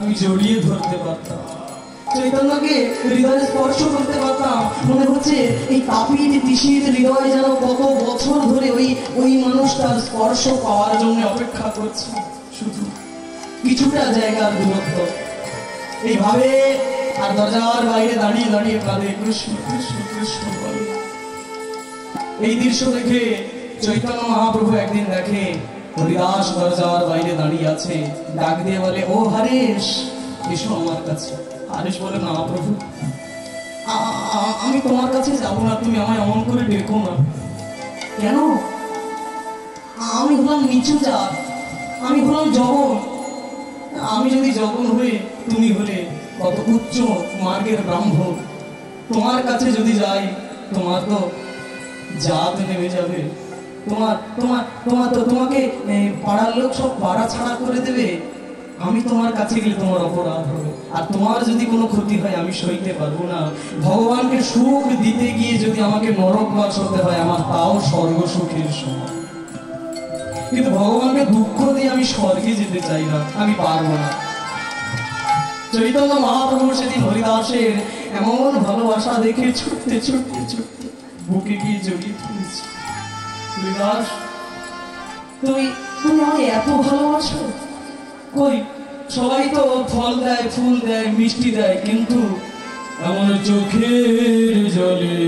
আমি জড়িয়ে ধরতে পারতাম, চৈতন্যকে হৃদয়ে স্পর্শ করতে পারতাম। মনে হচ্ছে এই তাপিত তিসির হৃদয় যেন কত বছর ধরে ওই মানুষটার স্পর্শ পাওয়ার জন্য অপেক্ষা করছে, শুধু কিছুটা জায়গার দূরত্ব। এইভাবে আর দরজার বাইরে দাঁড়িয়ে দাঁড়িয়ে কাঁদে কৃষ্ণ কৃষ্ণ কৃষ্ণ বলে। এই দৃশ্য দেখে চৈতন্য মহাপ্রভু একদিন দেখে হরিদাস দরজার বাইরে দাঁড়িয়ে আছে, ডাক দিয়ে বলে, ও হরেশ, এসো আমার কাছে। হরেশ বলে, না প্রভু, আমি তোমার কাছে যাবো না, তুমি আমায় অমন করে ডেকো না। কেন? আমি হলাম নিচু জাত, আমি হলাম জগন। আমি যদি জগন হয়ে তুমি হলে কত উচ্চ মার্গের ব্রাহ্মণ, তোমার কাছে যদি যাই তোমার তো জাত নেমে যাবে, তোমাকে পাড়ার লোক সব পাড়া ছাড়া করে দেবে। আমি তোমার কাছে গেলে তোমার অপরাধ হবে, আর তোমার যদি কোনো ক্ষতি হয় আমি সইতে পারবো না। ভগবানকে সুখ দিতে গিয়ে যদি আমাকে নরকবাস হতে হয়, আমার তাও স্বর্গ সুখের সমান। কিন্তু ভগবানকে দুঃখ দিয়ে আমি স্বর্গে যেতে চাই না, আমি পারবো না। চৈতন্য মহাপ্রভু সেদিন হরিদাসের এমন ভালোবাসা দেখে ছুটতে ছুটতে ছুটতে বুকে গিয়ে জড়িয়ে ধরেছে। হরিদাস, তুমি আমায় এত ভালোবাসো? কই, সবাই তো ফল দেয়, ফুল দেয়, মিষ্টি দেয়, কিন্তু এমন চোখের জলে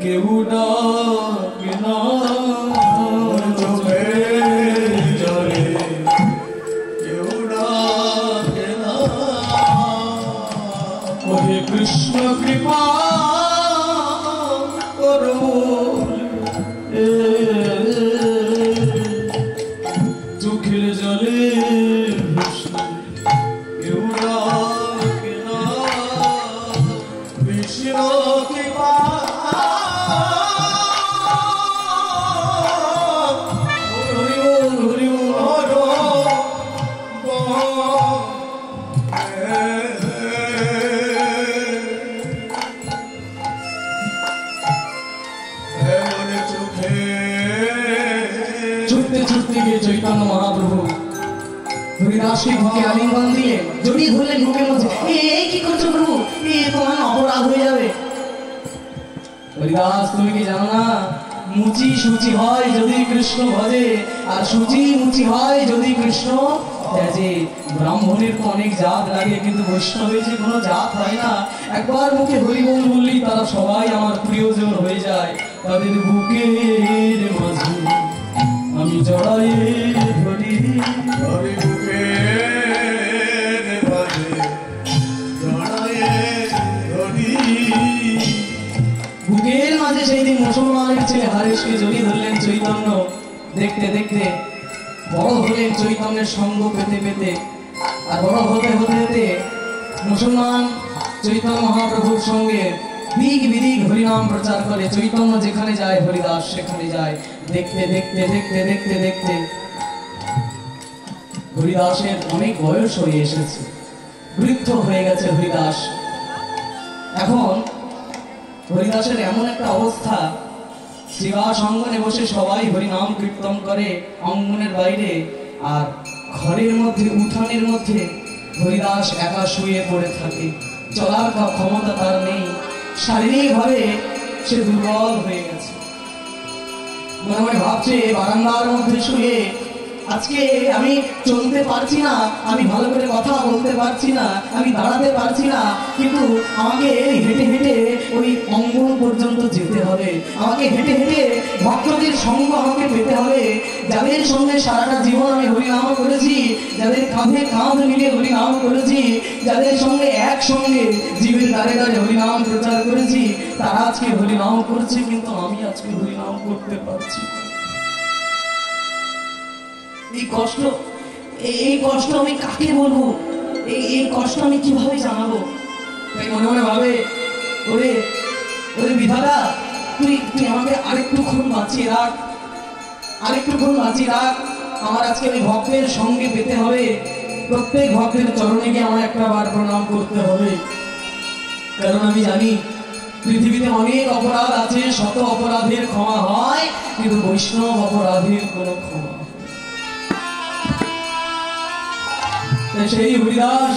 কেউ ডাকে না। চোখের জলে কেউ ডাকে না। ওহে কৃষ্ণ কৃপা করো, চোখের জলে কেউ ডাকে না। কৃষ্ণ কৃপা চৈতন্য মহাপ্রভু হরিদাসকে বুকে আলিঙ্গন দিয়ে জড়িয়ে ধরলেন বুকের মধ্যে। এই কি করছো প্রভু? তোমার অপরাধ হয়ে যাবে। হরিদাস, তুমি কি জানো না, মুচি সুচি হয় যদি কৃষ্ণ ভজে, আর সুচি মুচি হয় যদি কৃষ্ণ ত্যাজে। ব্রাহ্মণের তো অনেক জাত লাগে, কিন্তু বৈষ্ণবের যে কোনো জাত হয় না। একবার মুখে হরিবল বললেই তারা সবাই আমার প্রিয়জন হয়ে যায়। তাদের বুকের মাঝে আমি জড়াই ধরি, ধরি বুকের মাঝে জড়াই ধরি। বুকের মাঝে সেই দিন মুসলমানের ছেলে হরেশকে জড়িয়ে ধরলেন চৈতন্য। দেখতে দেখতে বড় হলেন চৈতন্যের সঙ্গ পেতে পেতে, আর বড় হতে হতে হতে মুসলমান চৈতন্য মহাপ্রভুর সঙ্গে দিক বিদিক হরিনাম প্রচার করে। চৈতন্য যেখানে যায় হরিদাস সেখানে যায়। দেখতে দেখতে দেখতে দেখতে দেখতে হরিদাসের অনেক বয়স হয়ে এসেছে, বৃদ্ধ হয়ে গেছে হরিদাস। এখন হরিদাসের এমন একটা অবস্থা, শ্রীবাস অঙ্গনে বসে সবাই হরিনাম কীর্তন করে অঙ্গনের বাইরে, আর ঘরের মধ্যে উঠানের মধ্যে হরিদাস একা শুয়ে পড়ে থাকে। চলার ক্ষমতা তার নেই, শারীরিকভাবে সে দুর্বল হয়ে গেছে। মনে মনে ভাবছে, বারান্দার মধ্যে শুয়ে আজকে আমি চলতে পারছি না, আমি ভালো করে কথা বলতে পারছি না, আমি দাঁড়াতে পারছি না, কিন্তু আমাকে হেঁটে হেঁটে ওই অঙ্গন পর্যন্ত যেতে হবে। আমাকে হেঁটে হেঁটে ভক্তদের সঙ্গ আমাকে পেতে হবে, যাদের সঙ্গে সারাটা জীবন আমি হরিনাম করেছি, যাদের কাঁধে কাঁধ মিলিয়ে হরিনাম করেছি, যাদের সঙ্গে একসঙ্গে জীবের দ্বারে দ্বারে হরিনাম প্রচার করেছি, তারা আজকে হরিনাম করছে, কিন্তু আমি আজকে হরিনাম করতে পারছি। এই কষ্ট আমি কাকে বলবো? এই কষ্ট আমি কিভাবে জানাবো? তাই মনে মনে ভাবে, ওরে ওরে বিধাতা, তুই আমাকে আরেকটুক্ষণ বাঁচিয়ে রাখ, আরেকটুক্ষণ বাঁচিয়ে রাখ। আমার আজকে ওই ভক্তের সঙ্গে পেতে হবে, প্রত্যেক ভক্তের চরণে গিয়ে আমার একটা বার প্রণাম করতে হবে। কারণ আমি জানি পৃথিবীতে অনেক অপরাধ আছে, শত অপরাধের ক্ষমা হয়, কিন্তু বৈষ্ণব অপরাধের কোনো ক্ষমা। সেই হরিদাস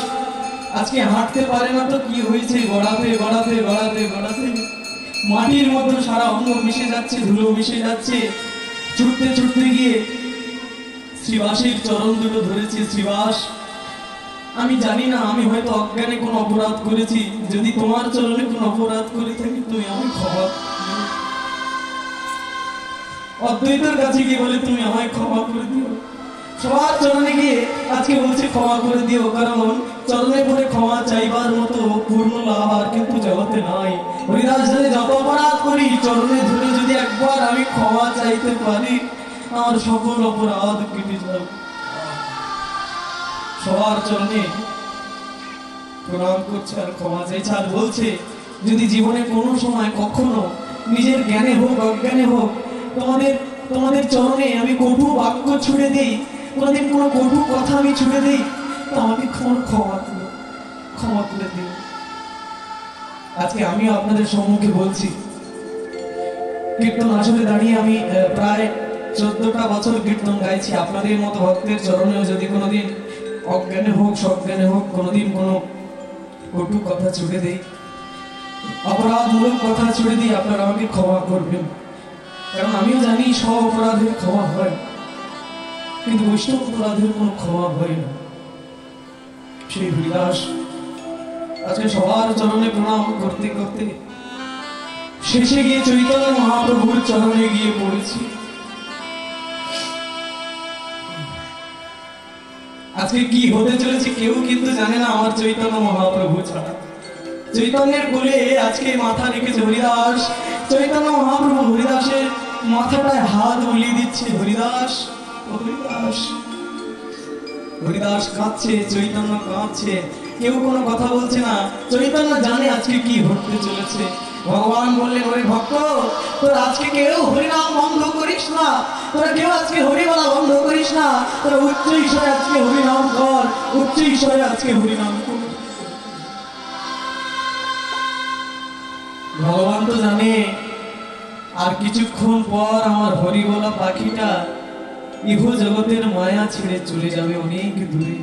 আজকে হাঁটতে পারে না তো কি হয়েছে, গড়াতে গড়াতে গড়াতে গড়াতে মাটির মতো সারা অঙ্গ মিশে যাচ্ছে, ধুলো মিশে যাচ্ছে। ছুটতে ছুটতে গিয়ে শ্রীবাসের চরণ দুটো ধরেছে। শ্রীবাস, আমি জানি না, আমি হয়তো অজ্ঞানে কোনো অপরাধ করেছি, যদি তোমার চরণে কোনো অপরাধ করে থাকি তুমি আমি ক্ষমা, অদ্বৈতের কাছে গিয়ে বলে তুমি আমায় ক্ষমা করে দিও। সবার চরণে গিয়ে আজকে বলছে ক্ষমা করে দিও, কারণ চরণে পড়ে ক্ষমা চাইবার মতো পূর্ণ লাভ আর কিন্তু জগতে নাই। হরিদাস যদি যত অপরাধ করি চরণে ধরে যদি একবার আমি ক্ষমা চাইতে পারি, আমার সকল অপরাধ কেটে যাবে। সবার চরণে প্রণাম করছে আর ক্ষমা চাইছে, আর বলছে যদি জীবনে কোনো সময় কখনো নিজের জ্ঞানে হোক অজ্ঞানে হোক তোমাদের চরণে আমি কটু বাক্য ছুড়ে দিই, কোনোদিন কোনো কটু কথা আমি ছুড়ে দিই, তো আমাকে ক্ষমা করে দিই। আজকে আমিও আপনাদের সম্মুখে বলছি, কীর্তন আসলে দাঁড়িয়ে আমি প্রায় 14টা বছর কীর্তন গাইছি। আপনাদের মতো ভক্তের চরণেও যদি কোনোদিন অজ্ঞানে হোক সজ্ঞানে হোক কোনোদিন কোনো কটু কথা ছুড়ে দিই, অপরাধমূলক কথা ছুড়ে দিই, আপনারা আমাকে ক্ষমা করবেন। কারণ আমিও জানি সব অপরাধের ক্ষমা হয়, কিন্তু বৈষ্ণব অপরাধের কোনো ক্ষমা হয় না। সেই হরিদাস আজকে সবার চরণে প্রণাম করতে করতে শেষে গিয়ে চৈতন্য মহাপ্রভুর চরণে গিয়ে পড়েছি। আজকে কি হতে চলেছে কেউ কিন্তু জানে না আমার চৈতন্য মহাপ্রভু ছাড়া। চৈতন্যের কোলে আজকে মাথা রেখেছে হরিদাস। চৈতন্য মহাপ্রভু হরিদাসের মাথাটায় হাত বুলিয়ে দিচ্ছে। হরিদাস, হরিদাস, হরিদাস কাঁদছে, চৈতন্য কাঁদছে, কেউ কোনো কথা বলছে না। চৈতন্য জানে আজকে কি ঘটতে চলেছে। ভগবান বললেন, ওরে ভক্ত, তোরা আজকে কেউ হরিনাম বন্ধ করিস না, তোরা কেউ আজকে হরি বলা বন্ধ করিস না, তোরা উচ্চ ঈশ্বরে আজকে হরিনাম কর, উচ্চ ঈশ্বরে আজকে হরিনাম কর। ভগবান তো জানে আর কিছুক্ষণ পর আমার হরি বলা পাখিটা ইহ জগতের মায়া ছেড়ে চলে যাবে অনেক দূরে,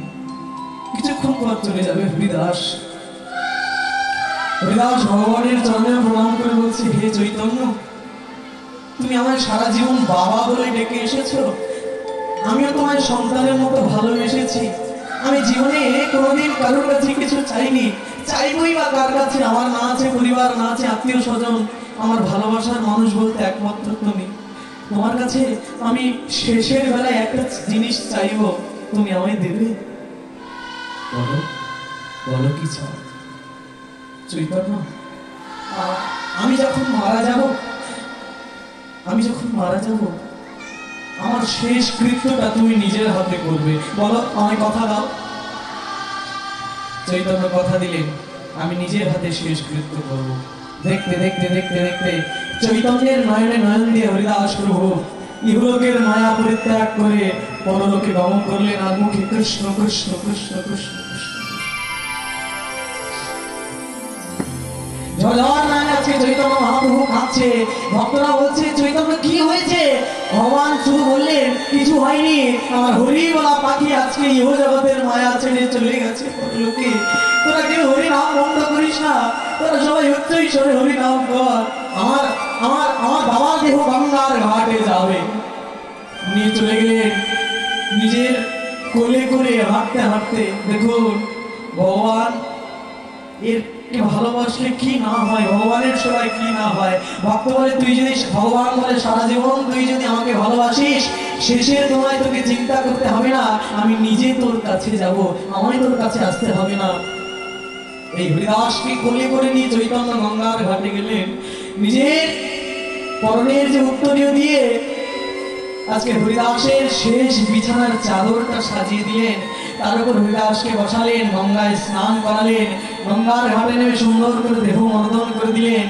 কিছুক্ষণ পর চলে যাবে। হরিদাস ভগবানের চরণে প্রণাম করে বলছে, হে চৈতন্য, তুমি আমায় সারা জীবন বাবা বলে ডেকে এসেছো, আমিও তোমায় সন্তানের মতো ভালোবেসেছি। আমি জীবনে কোনোদিন কারোর কাছে কিছু চাইনি, চাইবই বা কার কাছে? আমার না আছে পরিবার, না আছে আত্মীয় স্বজন, আমার ভালোবাসার মানুষ বলতে একমাত্র তুমি। তোমার কাছে আমি শেষের বেলায় একটা জিনিস চাইবো, তুমি আমায় দেবে? বলো, বলো কি চাও? চৈতন্য, আমি যখন মারা যাব আমার শেষ কৃত্যটা তুমি নিজের হাতে করবে, বলো আমায় কথা দাও। চৈতন্য কথা দিলেন, আমি নিজের হাতে শেষ কৃত্য করব। দেখতে দেখতে দেখতে দেখতে চৈতন্যের নয়নে নয়ন দিয়ে হরিদাস প্রভু ইহলোকের মায়া পরিত্যাগ করে পরলোকে গমন করলেন, আর মুখে কৃষ্ণ কৃষ্ণ কৃষ্ণ কৃষ্ণ কৃষ্ণ। চৈতন্য মহাপ্রভু কাঁদছে, ভক্তরা বলছে, চৈতন্য কি হয়েছে? ভগবান শুধু বললেন, কিছু হয়নি, আমার হরি বলা পাখি আজকে ইহ জগতের মায়া ছেড়ে চলে গেছে পরলোকে। তোরা কেউ হরি নাম বন্ধ করিস না, তোরা সবাই উচ্চ ঈশ্বরে হরি নাম কর। আমার আমার আমার বাবার দেহ গঙ্গার ঘাটে যাবে। নিয়ে চলে গেলেন নিজের কোলে করে হাঁটতে হাঁটতে। দেখুন ভগবান এর ভালোবাসলে কি না হয়, ভগবানের সেবায় কি না হয়। ভক্ত বলে, তুই যদি, ভগবান বলে, সারা জীবন তুই যদি আমাকে ভালোবাসিস, শেষের তোমায় তোকে চিন্তা করতে হবে না, আমি নিজে তোর কাছে যাব, আমায় তোর কাছে আসতে হবে না। এই হরিদাসকে কোলে করে নিয়ে চৈতন্য গঙ্গার ঘাটে গেলেন, নিজের পরনের যে উত্তরীয় দিয়ে আজকে হরিদাসের শেষ বিছানার চাদরটা সাজিয়ে দিলেন, তার উপর হরিদাসকে বসালেন, গঙ্গায় স্নান করালেন, গঙ্গার ঘাটে নেমে সুন্দর করে দেহ মর্দন করে দিলেন।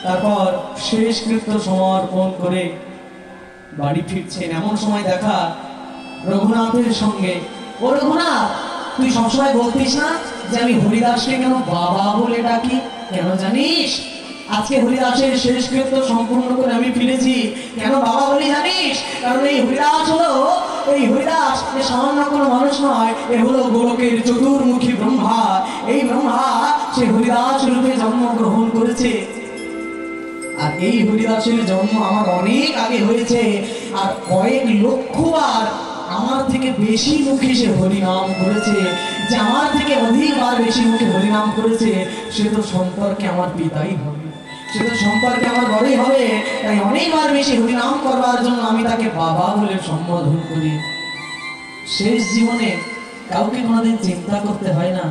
তারপর শেষ কৃত্য সমর্পণ করে বাড়ি ফিরছেন। এমন সময় দেখা রঘুনাথের সঙ্গে। ও রঘুনাথ, তুই সবসময় বলতিস না যে আমি হরিদাসকে কেন বাবা বলে ডাকি? কেন জানিস? আজকে হরিদাসের শেষ কৃত্য সম্পূর্ণ করে আমি ফিরেছি। কেন বাবা বলি জানিস? কারণ এই হরিদাস হলো এই হরিদাস এ সামান্য কোনো মানুষ নয়, এ হলো গোলকের চতুর্মুখী ব্রহ্মা। এই ব্রহ্মা সে হরিদাস রূপে জন্মগ্রহণ করেছে। আর এই হরিদাসের জন্ম আমার অনেক আগে হয়েছে, আর কয়েক লক্ষবার আমার থেকে বেশি মুখে সে হরিনাম করেছে। যে আমার থেকে অধিকবার বেশি মুখে হরিনাম করেছে, সে তো সম্পর্কে আমার পিতাই হবে, সে তো সম্পর্কে আমার বড়ই হবে। তাই অনেকবার বেশি হরিনাম করবার জন্য আমি তাকে বাবা বলে সম্বোধন করি। শেষ জীবনে কাউকে কোনোদিন চিন্তা করতে হয় না,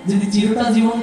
যদি চিরটা জীবন